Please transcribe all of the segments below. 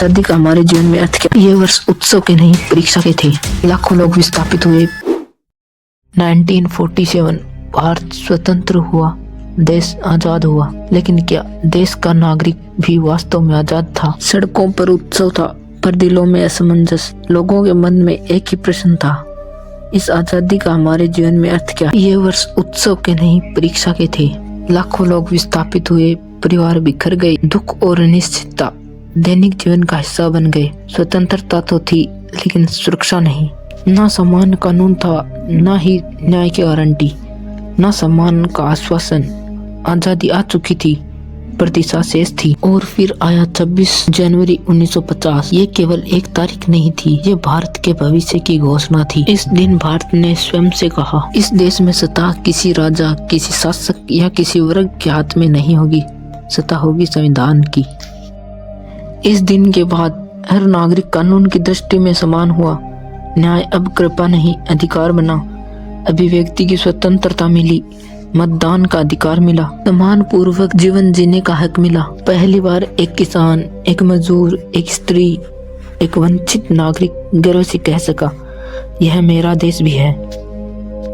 आजादी का हमारे जीवन में अर्थ क्या? ये वर्ष उत्सव के नहीं परीक्षा के थे। लाखों लोग विस्थापित हुए। 1947 भारत स्वतंत्र हुआ, देश आजाद हुआ। लेकिन क्या देश का नागरिक भी वास्तव में आजाद था? सड़कों पर उत्सव था, पर दिलों में असमंजस। लोगों के मन में एक ही प्रश्न था, इस आजादी का हमारे जीवन में अर्थ क्या? ये वर्ष उत्सव के नहीं परीक्षा के थे। लाखों लोग विस्थापित हुए, परिवार बिखर गए, दुख और अनिश्चितता दैनिक जीवन का हिस्सा बन गए। स्वतंत्रता तो थी, लेकिन सुरक्षा नहीं। ना समान कानून था, ना ही न्याय की गारंटी, ना सम्मान का आश्वासन। आजादी आ चुकी थी, पर दिशा शेष थी। और फिर आया 26 जनवरी 1950। ये केवल एक तारीख नहीं थी, ये भारत के भविष्य की घोषणा थी। इस दिन भारत ने स्वयं से कहा, इस देश में सत्ता किसी राजा, किसी शासक या किसी वर्ग के हाथ में नहीं होगी, सत्ता होगी संविधान की। इस दिन के बाद हर नागरिक कानून की दृष्टि में समान हुआ। न्याय अब कृपा नहीं, अधिकार बना। अभिव्यक्ति की स्वतंत्रता मिली, मतदान का अधिकार मिला, सम्मान पूर्वक जीवन जीने का हक मिला। पहली बार एक किसान, एक मजदूर, एक स्त्री, एक वंचित नागरिक गर्व से कह सका, यह मेरा देश भी है।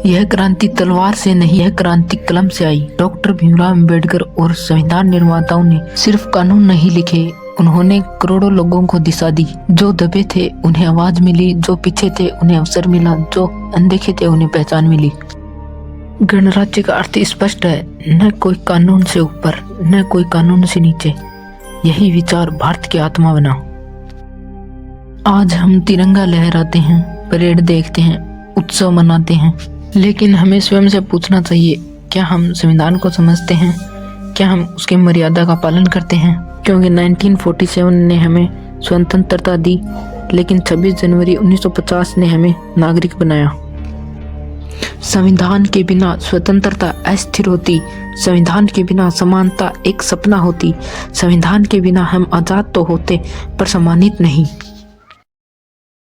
यह क्रांति तलवार से नहीं, यह क्रांति कलम से आई। डॉक्टर भीमराव अंबेडकर और संविधान निर्माताओं ने सिर्फ कानून नहीं लिखे, उन्होंने करोड़ों लोगों को दिशा दी। जो दबे थे उन्हें आवाज मिली, जो पीछे थे उन्हें अवसर मिला, जो अनदेखे थे उन्हें पहचान मिली। गणराज्य का अर्थ स्पष्ट है, न कोई कानून से ऊपर, न कोई कानून से नीचे। यही विचार भारत की आत्मा बना। आज हम तिरंगा लहराते हैं, परेड देखते हैं, उत्सव मनाते हैं, लेकिन हमें स्वयं से पूछना चाहिए, क्या हम संविधान को समझते हैं? क्या हम उसकी मर्यादा का पालन करते हैं? क्योंकि 1947 ने हमें स्वतंत्रता दी, लेकिन 26 जनवरी 1950 ने हमें नागरिक बनाया। संविधान के बिना स्वतंत्रता अस्थिर होती, संविधान के बिना समानता एक सपना होती, संविधान के बिना हम आजाद तो होते, पर सम्मानित नहीं।